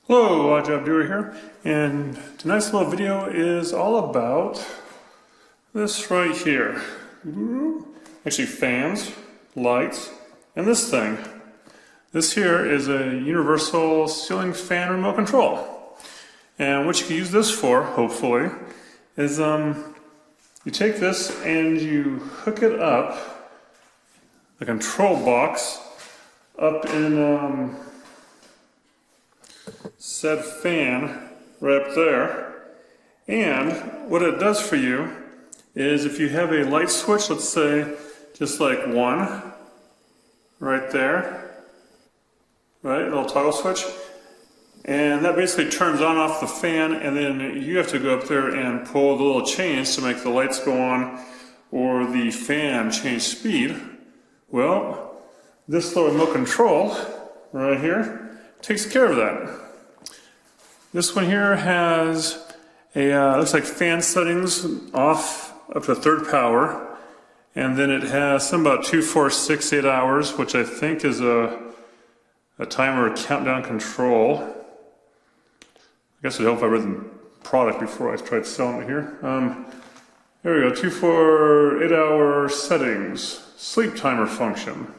Hello, Oddjob Doer here, and tonight's little video is all about this right here. Actually, fans, lights, and this thing. This here is a universal ceiling fan remote control. And what you can use this for, hopefully, is you take this and you hook it up, the control box, up in said fan right up there, and what it does for you is if you have a light switch, let's say just like one right there, right, a little toggle switch, and that basically turns on off the fan, and then you have to go up there and pull the little chains to make the lights go on or the fan change speed. Well, this little remote control right here takes care of that. This one here has a, looks like fan settings off up to third power, and then it has some about 2, 4, 6, 8 hours, which I think is a timer countdown control. I guess it'd help if I read the product before I tried selling it here. There we go, 2, 4, 8 hour settings, sleep timer function.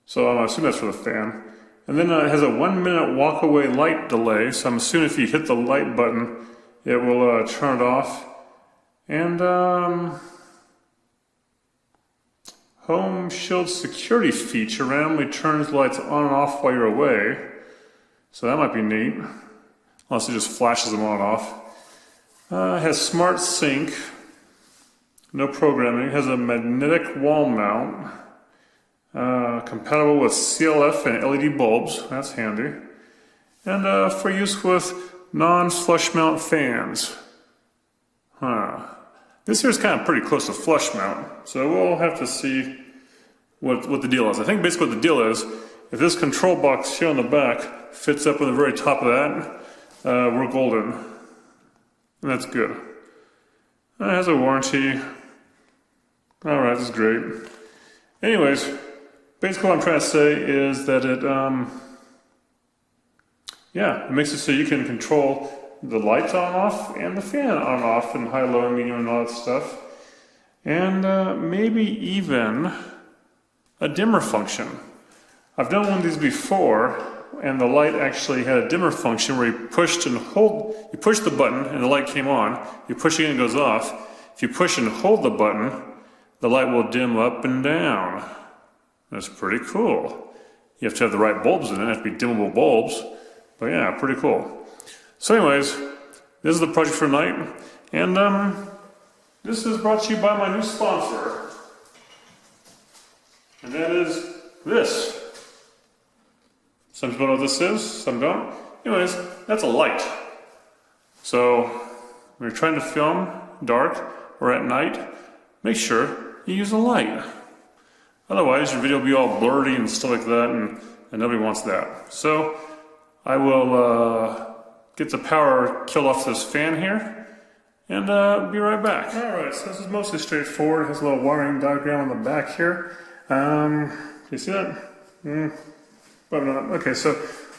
So I'm assuming that's for the fan. And then it has a 1 minute walk away light delay, so I'm assuming if you hit the light button, it will turn it off. And home shield security feature randomly turns lights on and off while you're away. So that might be neat, unless it just flashes them on and off. It has smart sync, no programming. It has a magnetic wall mount. Compatible with CLF and LED bulbs, that's handy. And for use with non-flush mount fans. This here is kind of pretty close to flush mount, so we'll have to see what the deal is. I think basically what the deal is, if this control box here on the back fits up on the very top of that, we're golden. And that's good. It has a warranty. Alright, this is great. Anyways, basically what I'm trying to say is that it makes it so you can control the lights on and off and the fan on and off and high, low, and medium and all that stuff. And maybe even a dimmer function. I've done one of these before, and the light actually had a dimmer function where you pushed and hold, you push the button and the light came on, you push it and it goes off. If you push and hold the button, the light will dim up and down. That's pretty cool. You have to have the right bulbs in it. It has to be dimmable bulbs. But yeah, pretty cool. So anyways, this is the project for tonight. And this is brought to you by my new sponsor. And that is this. Some people know what this is, some don't. Anyways, that's a light. So when you're trying to film dark or at night, make sure you use a light. Otherwise, your video will be all blurry and stuff like that, and nobody wants that. So, I will get the power killed off this fan here, and be right back. Alright, so this is mostly straightforward. It has a little wiring diagram on the back here. Can you see that? Probably not. Okay, so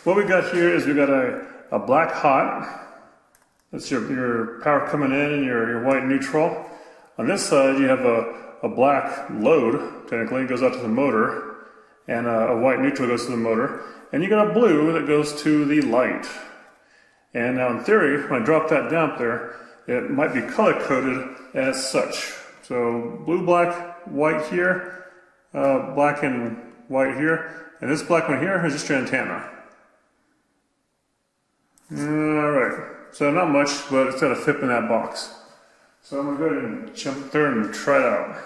what we got here is we got a black hot. That's your power coming in and your white neutral. On this side, you have a black load, technically, goes out to the motor, and a white neutral goes to the motor, and you got a blue that goes to the light. And now in theory, when I drop that down there, it might be color-coded as such. So blue, black, white here, black and white here, and this black one here is just your antenna. Alright, so not much, but it's got to fit in that box. So I'm going to go ahead and jump there and try it out.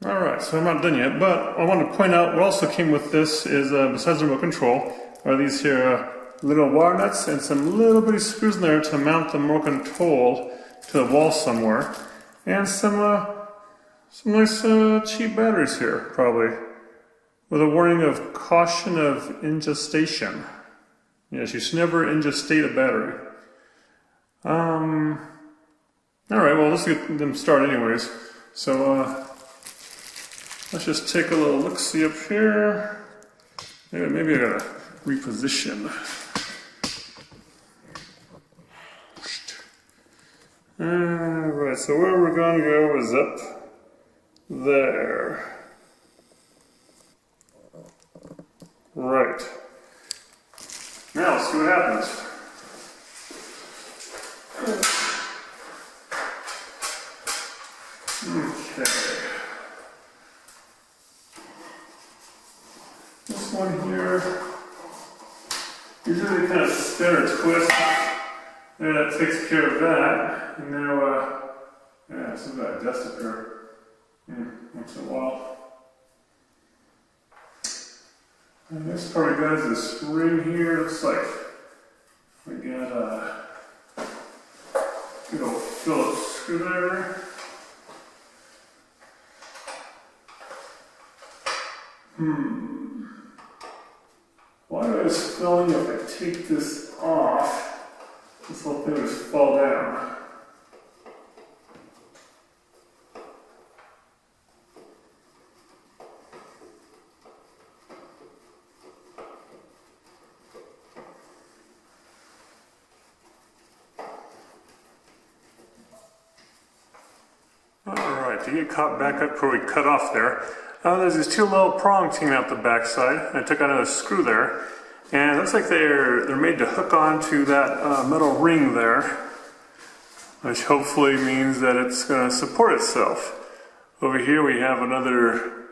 Alright, so I'm not done yet, but I want to point out what also came with this is, besides the remote control, are these here little wire nuts and some little bitty screws in there to mount the remote control to the wall somewhere. And some nice cheap batteries here, probably, with a warning of caution of ingestation. Yes, you should never ingestate a battery. Alright, well, let's get them started anyways. So, let's just take a little look-see up here. Yeah, maybe I gotta reposition. Alright, so where we're gonna go is up there. Right. Now let's see what happens. Okay. This one here, usually kind of spin or twist, and that takes care of that. And now, yeah, some of that dust up here once in a while. And this part of got is this ring here. Looks like we got a good old Phillips screwdriver. Why do I just feeling if I take this off, this whole thing just fall down? Alright, to get caught back up where we cut off there, there's these two little prongs hanging out the backside. I took out another screw there, and it looks like they're made to hook onto that metal ring there, which hopefully means that it's going to support itself. Over here we have another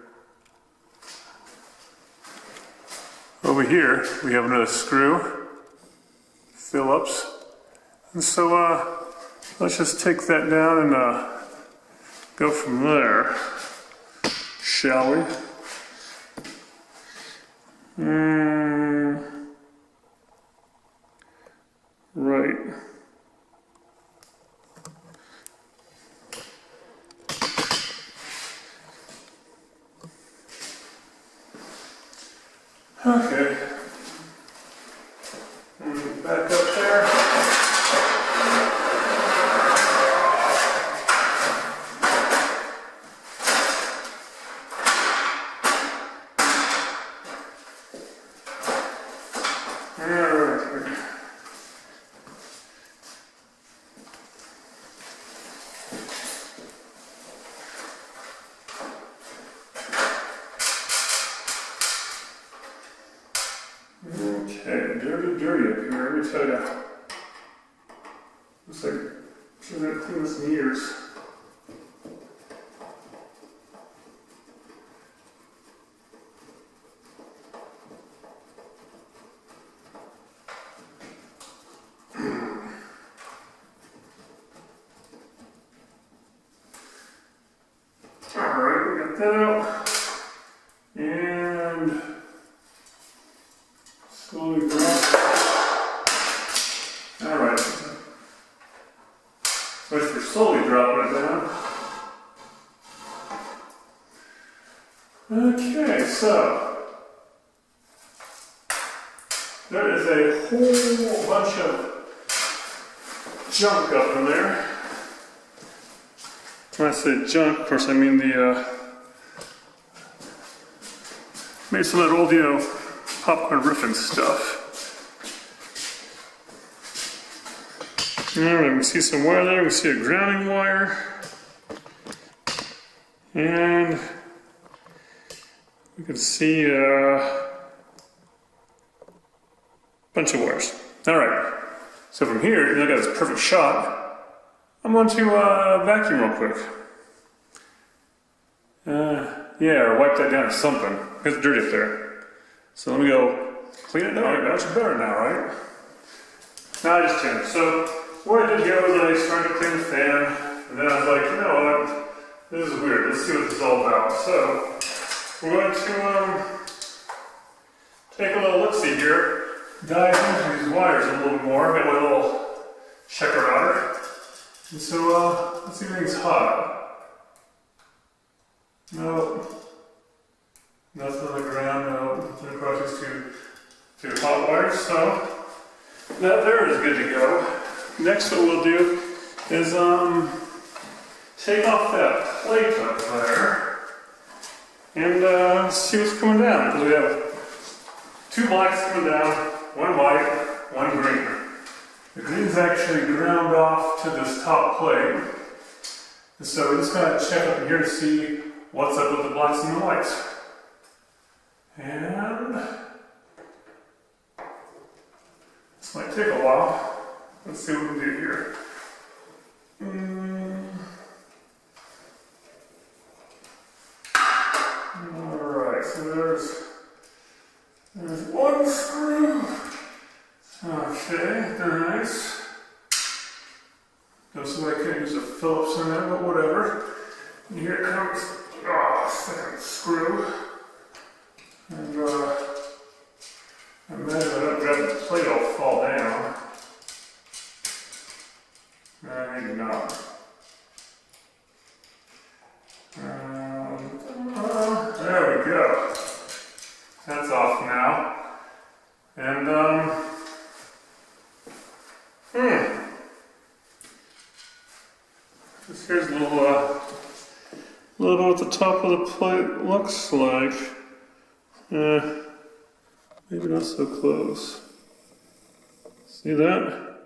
screw, Phillips, and so let's just take that down and go from there, shall we? Right. Okay. Back up there. Okay, dirty up here, let me tell you. Looks like I'm going to clean this in years. Alright, we got that out. And slowly drop. Alright. So we're slowly dropping it down. Okay, so there is a whole bunch of junk up in there. When I say junk, of course I mean the maybe some of that old, popcorn riffing stuff. Alright, we can see some wire there, we can see a grounding wire. And we can see a bunch of wires. Alright, so from here, I got this perfect shot. I'm going to vacuum real quick. Yeah, or wipe that down or something. It's dirty up there. So let me go clean it. Alright, that's better now, right? Now I just changed. So what I did here was I started to clean the fan, and then I was like, you know what? This is weird. Let's see what this is all about. So we're going to take a little look-see here, dive into these wires a little bit more, get my little checker router. And so let's see if everything's hot. No, nothing on the ground. No, nothing across these two hot wires. So that there is good to go. Next, what we'll do is take off that plate up there and see what's coming down, because we have two blacks coming down, one white, one green. The green's actually ground off to this top plate. And so we just gotta check up here to see what's up with the blacks and the whites. And this might take a while. Let's see what we can do here. Alright, so there's one screw. Okay, nice. Looks like I could use a Phillips in there, but whatever. And here comes second screw. And I imagine if I don't grab the plate, it'll fall down. Maybe not. There we go. That's off now. And just here's a little bit what the top of the plate looks like. Maybe not so close. See that?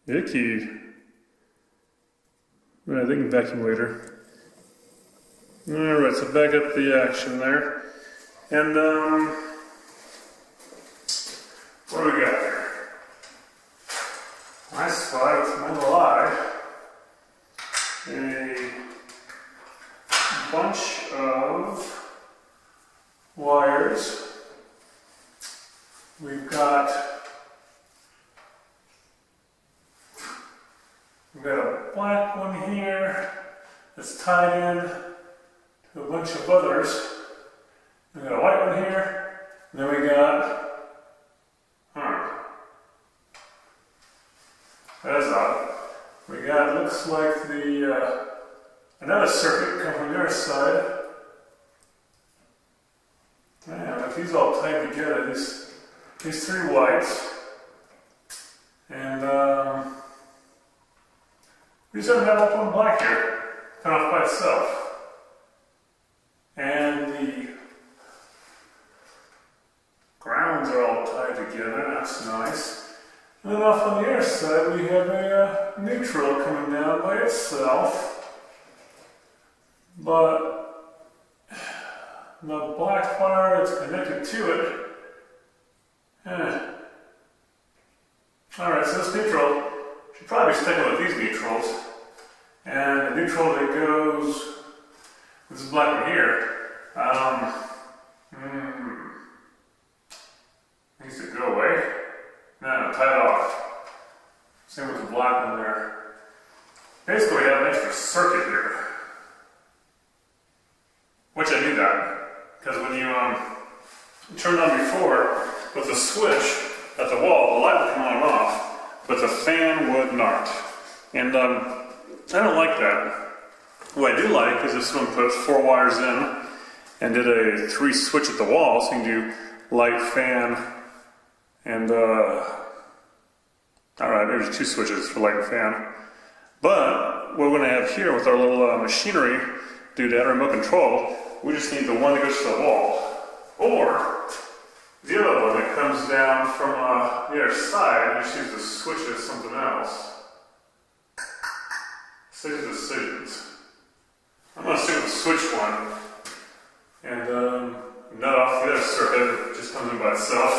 Icky. I think vacuum later. Alright, so back up the action there. And what do we got here? I spy with my little eye a bunch of wires. We've got a black one here that's tied in to a bunch of others. We've got a white one here, and then we got that's odd. We got, looks like the another circuit coming from the other side. Man, if these all tied together, these three whites, and we just don't have one black here, kind of off by itself. And the grounds are all tied together, that's nice. And then off on the other side we have a neutral coming down by itself. But the black wire that's connected to it. Alright, so this neutral should probably be sticking with these neutrals. And the neutral that goes with this black one here needs to go away. No, tie it off. Same with the black one there. Basically, we have an extra circuit here. Which I knew that. Because when you turned on before, with the switch at the wall, the light would come on and off, but the fan would not. And I don't like that. What I do like is if someone put 4 wires in and did a 3 switch at the wall, so you can do light, fan, and alright, there's 2 switches for light and fan. But what we're going to have here with our little machinery doodad remote control, we just need the one that goes to the wall. Or the other one that comes down from the other side, and just use the switch as something else. Save decisions. I'm going to stick with the switch one and nut off the other circuit. It just comes in by itself.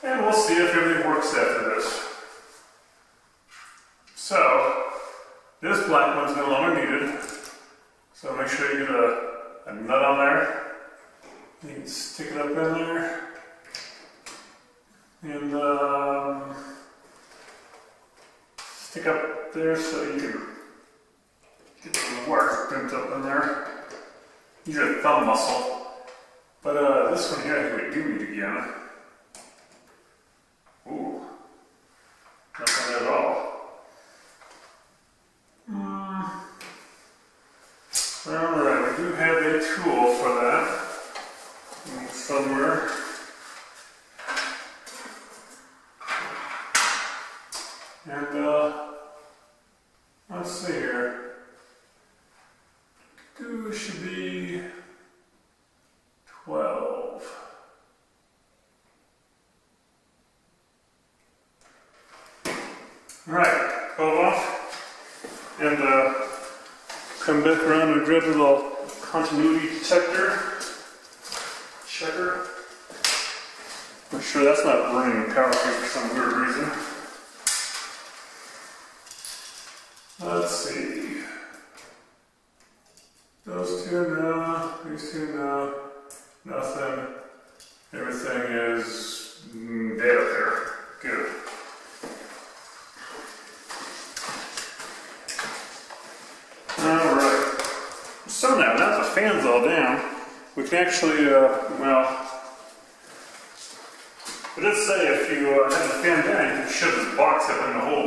And we'll see if everything works after this. So, this black one's no longer needed. So make sure you get a nut on there. You can stick it up in there. And stick up there so you can get the wires bent up in there. Use your thumb muscle. But this one here I think we do need again. Ooh. Nothing at all. Alright, we do have a tool for that. Somewhere. And let's see here. Should be 12. Alright, 12 off. And come back around and grab a little continuity detector. Checker. Make sure that's not running power for some weird reason. Let's see. Those two, no. These two, no. Nothing. Everything is dead up there. Good. Alright. So now that the fan's all down, we can actually, well, it did say if you have the fan down, you can shove this box up in the hole,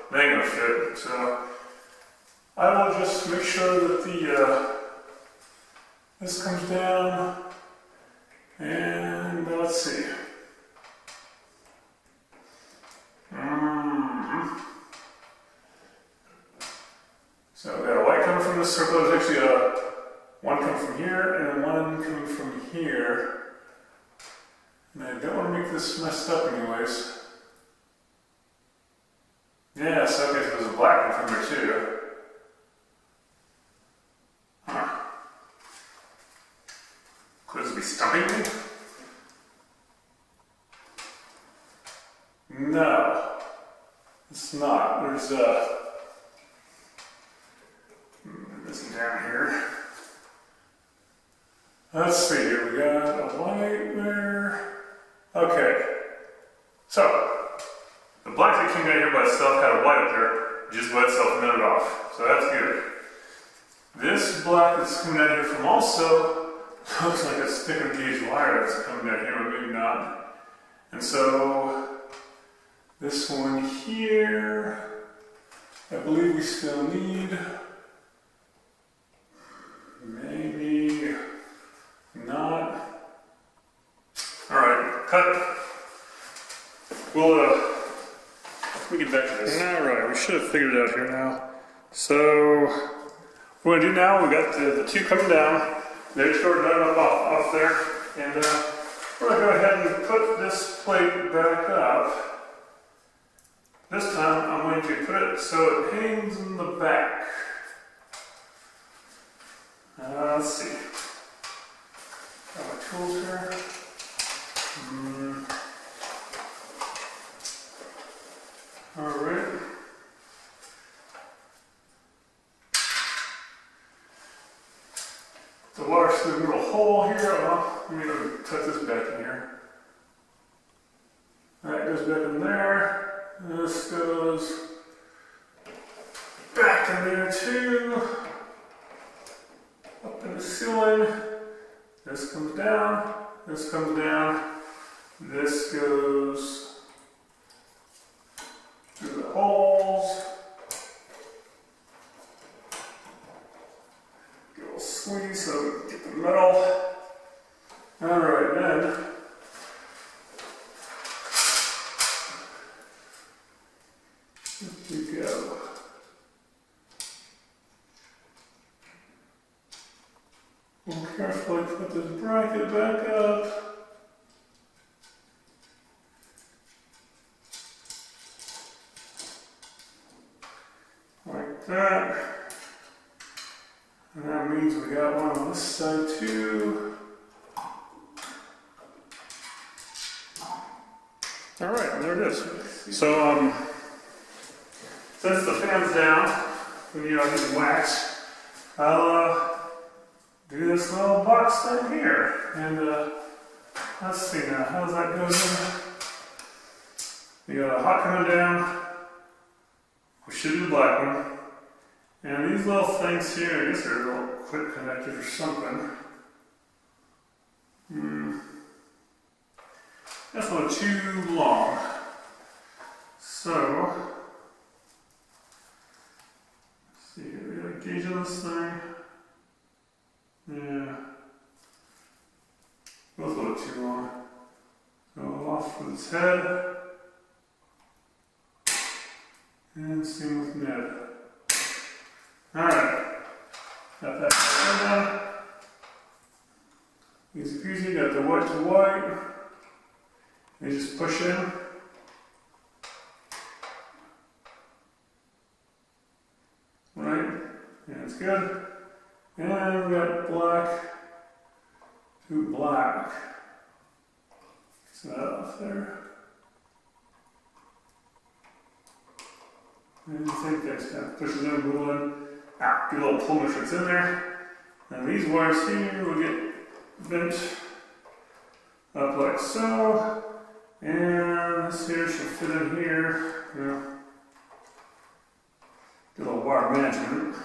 but it ain't gonna fit. So I will just make sure that the this comes down, and let's see. So we got a white coming from this circle. There's actually one coming from here and one coming from here. And I don't want to make this messed up anyways. Yes, okay, so there's a black one from there too. Huh. Could this be stumping me? No, it's not. There's missing down here. Let's see here, we got a white there. Okay, so the black that came down here by itself had a white up there, it just by itself netted off, so that's good. This black that's coming down here from also looks like a sticker gauge wire that's coming down here, but maybe not. And so this one here, I believe we still need. Maybe not. Alright, cut. We'll get back to this. Alright, we should have figured it out here now. So, what we're going to do now, we got the two coming down. They're shorted up off there. And we're going to go ahead and put this plate back up. This time, I'm going to put it so it hangs in the back. Let's see. Got my tools here. Alright. The water's through the little hole here. Well, let me go tuck this back in here. That goes back in there. This goes back in there too. Up in the ceiling. This comes down. This comes down. This goes through the holes. Give a little squeeze so we can get the metal. Alright, then. Here we go. We'll carefully put this bracket back up. Like that. And that means we got one on this side too. Alright, there it is. So, since the fan's down, we need our new wax, I'll do this little box thing here. And let's see now, how does that go in? You got a hot coming down. We should do the black one. And these little things here, I guess they're little clip connectors or something. That's a little too long. So, let's see here, we got a gauge on this thing. Yeah. Both a little too long. Go off with its head. And same with Ned. Alright. Got that down. Easy peasy, got the white to white. You just push in. good. And we got black to black. So that off there. And I think that's kind of pushing in, moving. Get a little pull matrix in there. And these wires here will get bent up like so. And this here should fit in here. You know, do a little wire management.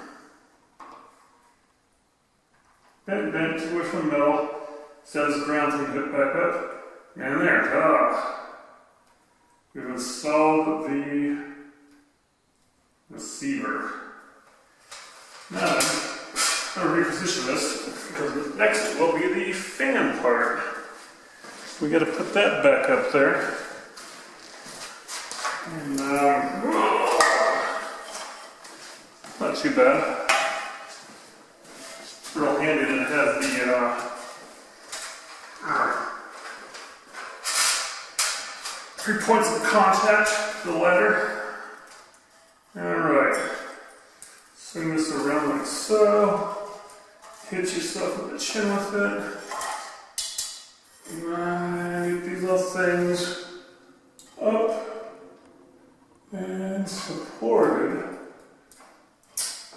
Bent away from the middle. Says ground to hook back up. And there, ta-da! We've installed the receiver. Now, I'm going to reposition this because next will be the fan part. We got to put that back up there. And not too bad. It's real handy that it has the 3 points of contact for the ladder. Alright. Swing this around like so. Hit yourself with the chin with it. And get these little things up and supported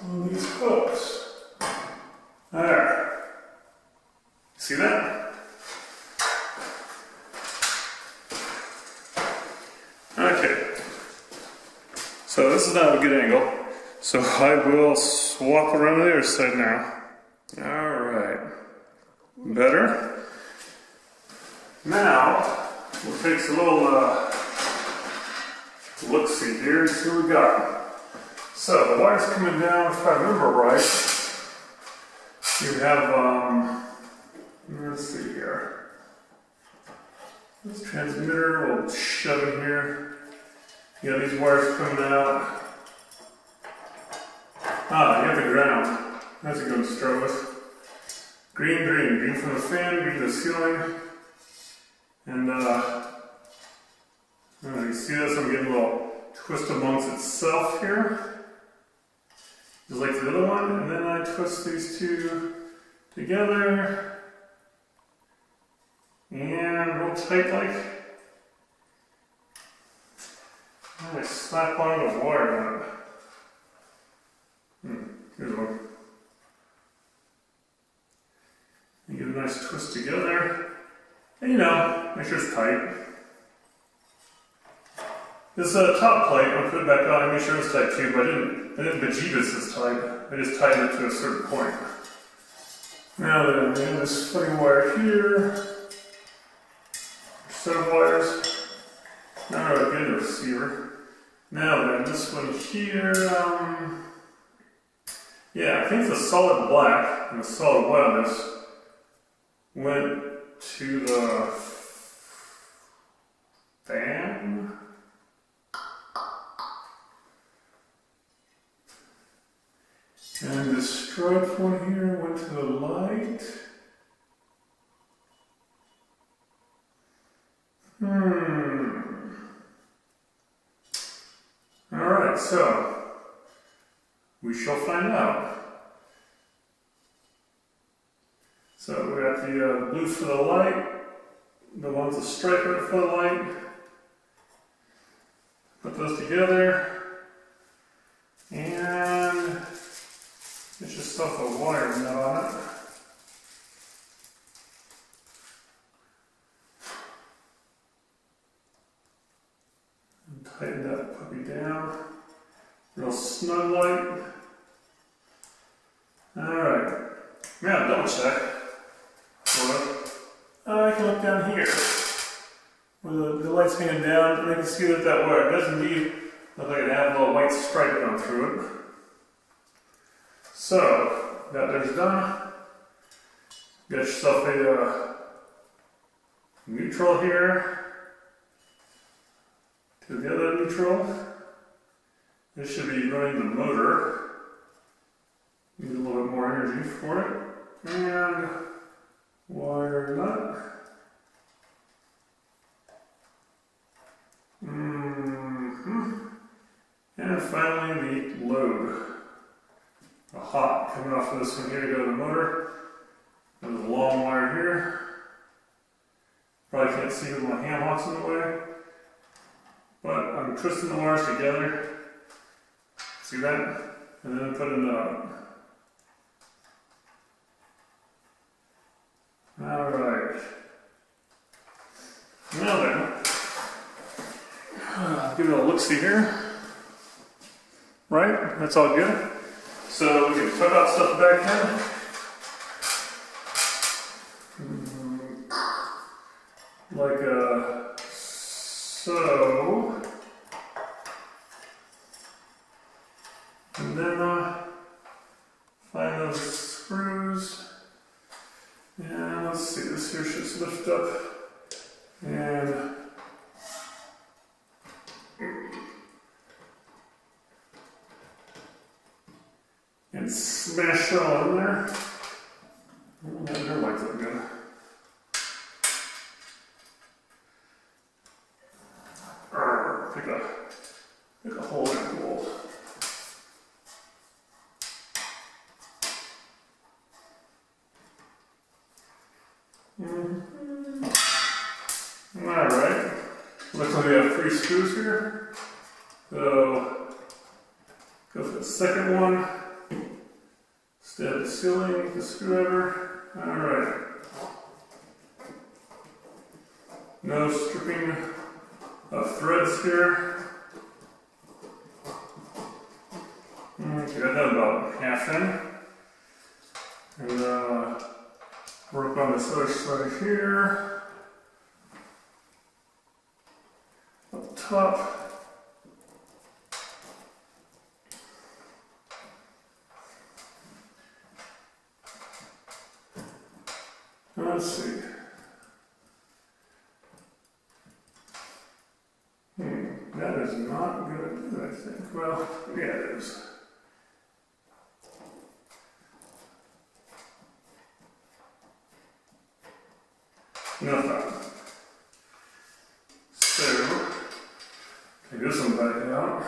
on these hooks. There. See that? Okay. So this is not a good angle. So I will swap around to the other side now. Alright. Better? Now, we'll take a little look-see here and see what we got. So, the wire's coming down, if I remember right. You have, let's see here. This transmitter, we'll shove it here. You got these wires coming out. You have the ground. That's a good to start with. Green from the fan, green to the ceiling. And, you see this? I'm getting a little twist amongst itself here. Just like the other one. And then I twist these two together. And real tight like. And I slap on the wire on it. Here's one. You get a nice twist together. And make sure it's tight. This top plate, I'll put it back on and make sure it's tight too, but I didn't bejeebus this time. I just tightened it to a certain point. Now then, we have this funny wire here. Set of wires. Now we're getting the receiver. Now then, this one here, yeah, I think the solid black and the solid white on this went to the fan. And the striped one here went to the light. Alright, so we shall find out. So we got the blue for the light, the ones that stripe it for the light. Put those together, and get yourself a wire nut on it. And tighten that puppy down. Real snug light. Alright. Now double check. I can look down here where the light's hanging down, and I can see that wire does indeed look like it has a little white stripe going through it. So, that there's done. Get yourself a neutral here to the other neutral. This should be running the motor. Need a little bit more energy for it. And wire nut. And finally the load. a hot coming off of this one here to go to the motor. There's a long wire here. Probably can't see with my hand hocks in the way. But I'm twisting the wires together. See that? And then put a nut. Alright. Now then, give it a look-see here. Right? That's all good. So we can put out stuff back in. Like so. And then find those screws. And let's see, this here should lift up and smash it all in there. Oh, that never liked that good. Pick a hole in the wall. Alright, looks like we have 3 screws here. So, go for the second one. Stab the ceiling with the screwdriver. Alright. No stripping of threads here. Okay, got that about half in. And work on this other side here. Up top. Let's see. That is not good, I think. Well, yeah, it is. No problem. So, take this one back out.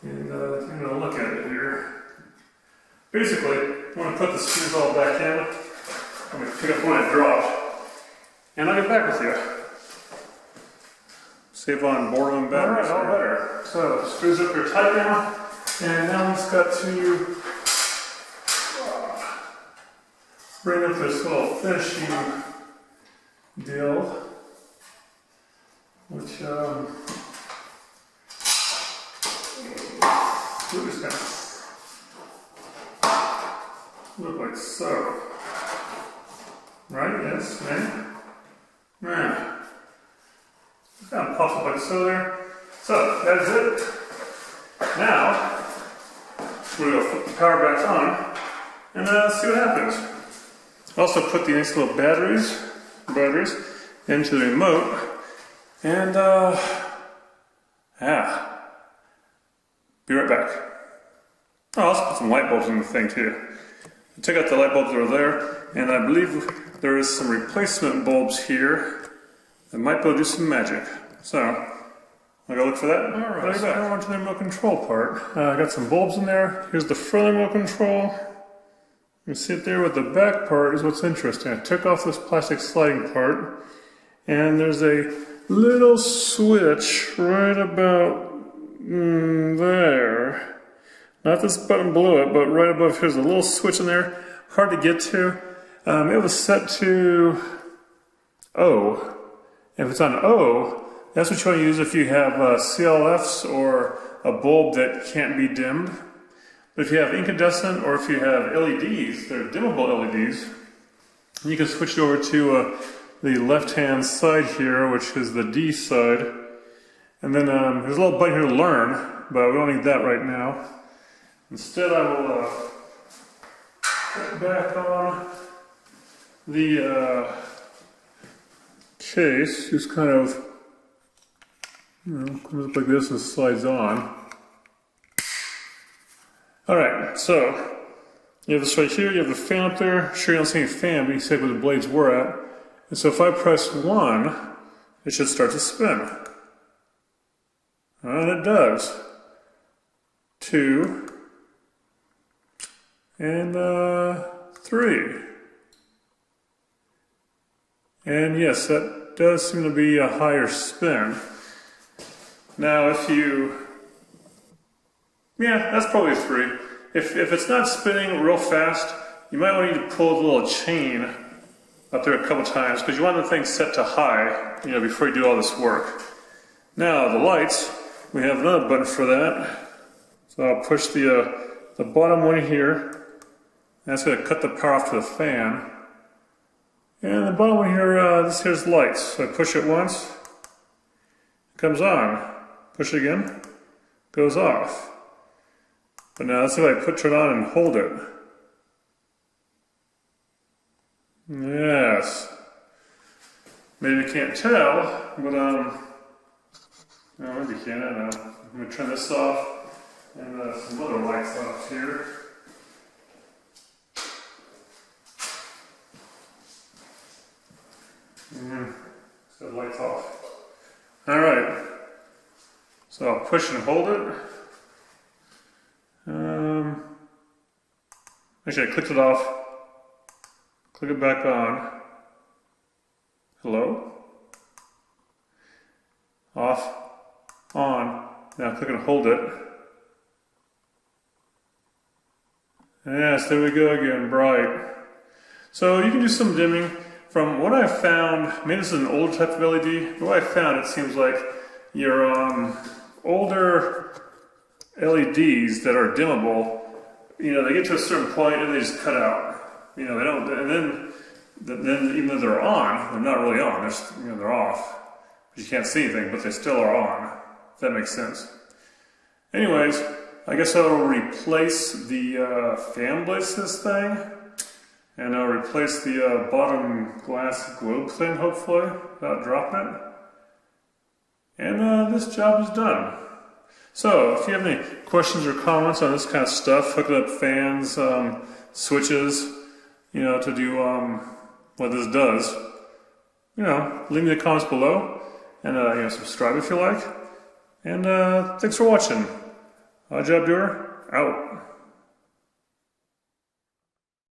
And I'm going to look at it here. Basically, I'm going to put the screws all back in. I'm going to pick up one it dropped. And I'll get back with you. Save on boredom batteries. Alright, all better. So, screws up here tight now. And now we've got to bring up this little finishing deal, which just kind of look like so. Right? Yes, man. Man. Just kind of pops up like so there. So, that's it. Now, we're going to flip the power back on and see what happens. Also put the nice little batteries into the remote, and be right back. Oh, I'll also put some light bulbs in the thing too. I took out the light bulbs that were there, and I believe there is some replacement bulbs here that might be able to do some magic. So, I'll go look for that. Alright, so now on to the remote control part. I got some bulbs in there. Here's the front remote control. You see it there with the back part is what's interesting. I took off this plastic sliding part, and there's a little switch right about there. Not this button below it, but right above here's a little switch in there. Hard to get to. It was set to O. If it's on O, that's what you want to use if you have CLFs or a bulb that can't be dimmed. But if you have incandescent or if you have LEDs, they're dimmable LEDs, you can switch it over to the left-hand side here, which is the D side. And then there's a little button here to learn, but we don't need that right now. Instead, I will put back on the case, just kind of, comes up like this and slides on. Alright, so you have this right here, you have the fan up there. Sure, you don't see any fan, but you see where the blades were at. And so if I press 1, it should start to spin. And it does. 2, and 3. And yes, that does seem to be a higher spin. Now if you, yeah, that's probably a 3. If it's not spinning real fast, you might want to pull the little chain up there a couple times because you want the thing set to high, you know, before you do all this work. Now the lights, we have another button for that. So I'll push the bottom one here. That's going to cut the power off to the fan. And the bottom one here, this here's lights. So I push it once, it comes on. Push it again, goes off. But now let's see if I turn it on and hold it. Yes. Maybe you can't tell, but no, maybe you can. I don't know. I'm going to turn this off and some other lights off here. So the lights off. All right. So I'll push and hold it. Actually, I clicked it off. Click it back on. Hello? Off. On. Now click and hold it. Yes, there we go again, bright. So you can do some dimming. From what I've found, maybe this is an old type of LED, but what I found, it seems like your older LEDs that are dimmable, you know, they get to a certain point and they just cut out. You know, they don't, and then even though they're on, they're not really on. They're, you know, they're off. You can't see anything, but they still are on. If that makes sense. Anyways, I guess I'll replace the fan blades to this thing, and I'll replace the bottom glass globe thing, hopefully, without dropping it. And this job is done. So, if you have any questions or comments on this kind of stuff, hooking up fans, switches, you know, to do what this does, you know, leave me the comments below, and you know, subscribe if you like. And thanks for watching. Odd Job Doer, out.